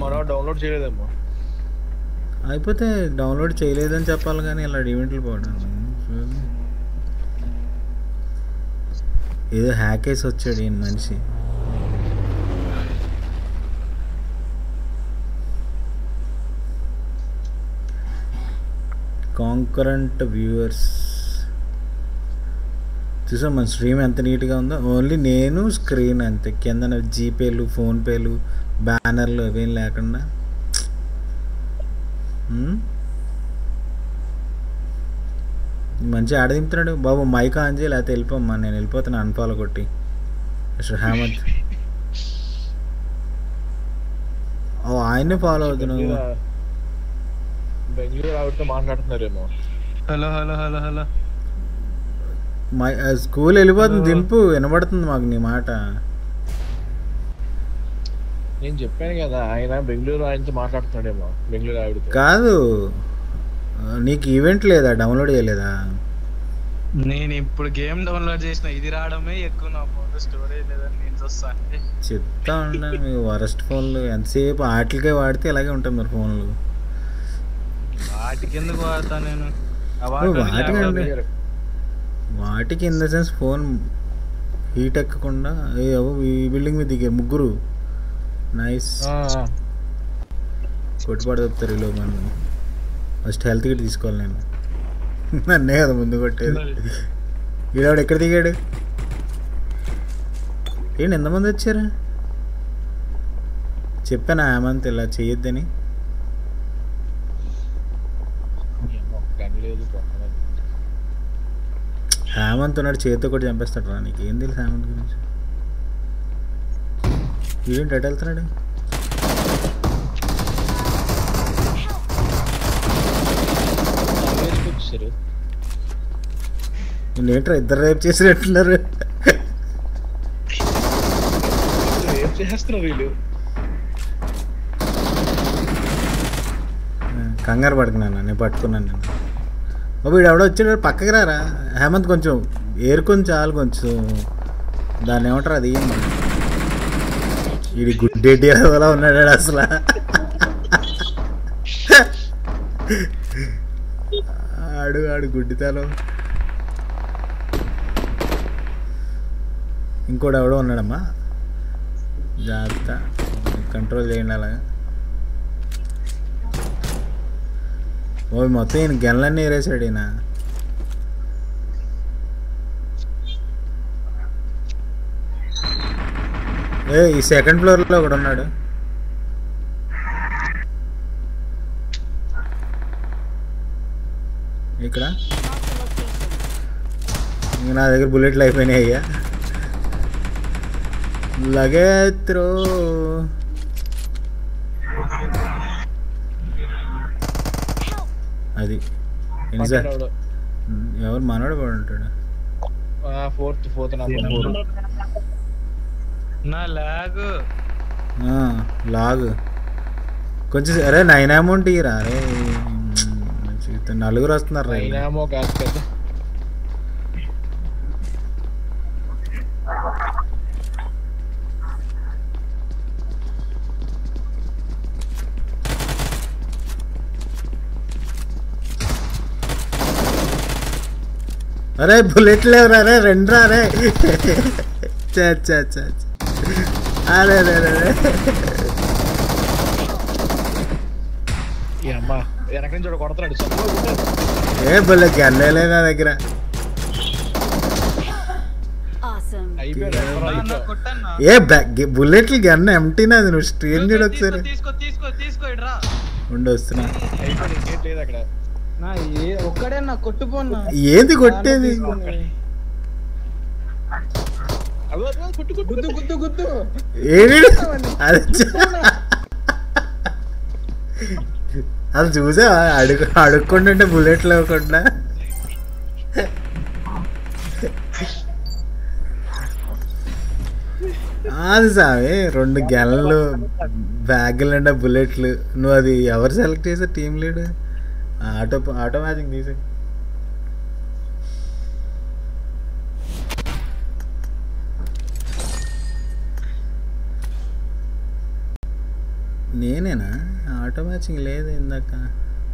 మనం డౌన్లోడ్ చేయలేదేమో. అయిపోతే డౌన్లోడ్ చేయలేదని చెప్పాలి కానీ ఇలా ఈవెంట్లు పోవడం ఏదో హ్యాక్ వేసి వచ్చాడు ఈయన మనిషి. కాంకరెంట్ వ్యూవర్స్ చూసా మన స్ట్రీమ్ ఎంత నీట్గా ఉందో. ఓన్లీ నేను స్క్రీన్ అంతే, కింద జీపేలు ఫోన్పేలు బ్యానర్లు అవేం లేకుండా. మంచిగా ఆడదింపుతున్నాడు బాబు. మైక్ ఆన్ చేయి లేకపోతే వెళ్ళిపోమ్మా, నేను వెళ్ళిపోతాను అన్ఫాలో కొట్టి. మిస్టర్ హేమంత్ ఆయన్నే ఫాలో అవుతున్నావు. బెంగళూరు ఆవిడతో మాట్లాడుతున్నారేమో. Hello hello hello hello. School వెళ్ళిపోతుంది, దింపు. వినబడుతుంది మాకు నీ మాట. నేను చెప్పాను కదా ఆయన బెంగళూరు ఆయనతో మాట్లాడుతున్నాడేమో. బెంగళూరు ఆవిడతో కాదు, నీకు ఈవెంట్ లేదా, డౌన్లోడ్ చేయలేదా? నేను ఇప్పుడు గేమ్ డౌన్లోడ్ చేసిన, ఇది రావడమే ఎక్కువ. నా ఫోన్లో స్టోరేజ్ లేదని నేను చూస్తాను. చెప్తా ఉన్నా మీకు వరస్ట్ ఫోన్లు ఎంతసేపు ఆటలకే వాడితే ఇలాగే ఉంటాయి మరి ఫోన్లు. వాటికి ఎందుకు వాడతా నేను? వాటికి in the sense phone heat ఎక్కకుండా. ఈ బిల్డింగ్ మీద దిగారు ముగ్గురు. నైస్. కొట్టుపాటు చెప్తారు ఈలో. మనం ఫస్ట్ హెల్త్ కిట్ తీసుకోవాలి. నేను నన్నే కదా ముందు కొట్టేది. ఈడవాడు ఎక్కడ దిగాడు ఏంటి? ఎంతమంది వచ్చారు? చెప్పాను హేమంత్ ఇలా చెయ్యొద్దని. హేమంత్ ఉన్నాడు, చేతితో కూడా చంపేస్తాడు రా. నీకు ఏం తెలుసు హేమంత్ గురించి? వీడేంటి అటు వెళ్తున్నాడు? నేనేంట్రా ఇద్దరు రేపు చేసినట్టున్నారు. కంగారు పడుకున్నాను, నేను పట్టుకున్నాను. నేను వీడు ఎవడో వచ్చాడు, పక్కకి రారా హేమంత్. కొంచెం ఏరుకొని చాలు, కొంచెం దాన్ని ఏమంటారు అది. వీడి గుడ్డేటి అలా ఉన్నాడు అసలు. ఆడు గుడ్డితాలో. ఇంకోటి ఎవడో ఉన్నాడమ్మా, జాగ్రత్త, కంట్రోల్ చేయండి అలాగా. ఓ మొత్తం ఈయన గెలలన్నీ ఏరేసాడు ఈయన. ఈ సెకండ్ ఫ్లోర్లో ఒకడు ఉన్నాడు. ఇక్కడ ఇంక నా దగ్గర బుల్లెట్లు అయిపోయినాయి అయ్యా. లగేత్రో అది సార్. ఎవరు మనోడు కూడా ఉంటాడు. లాగ్ కొంచెం. అరే 9 అమౌంట్ ఇరా. అరే నలుగురు వస్తున్నారు. అరే బుల్లెట్ లేవురా. అరే రెండు రా. అరే అరే అరే అరే ఏ బుల్లెట్ గన్నేలే నా దగ్గర. ఏ బుల్లెట్లు గన్న ఎంటీనా? అది నువ్వు స్ట్రీమ్ చూడు ఒకసారి. ఉండి వస్తున్నా. ఏది కొట్టేది? అది చూసా అడుక్కుంటుంటే బుల్లెట్లు ఇవ్వకుండా. అది సామి 2 గెలలు, బ్యాగులు అంటే బుల్లెట్లు. నువ్వు అది ఎవరు సెలెక్ట్ చేసావు టీమ్ లీడ్? ఆటో మ్యాచింగ్ తీసే. నేనేనా? ఆటో మ్యాచింగ్ లేదు ఇందాక.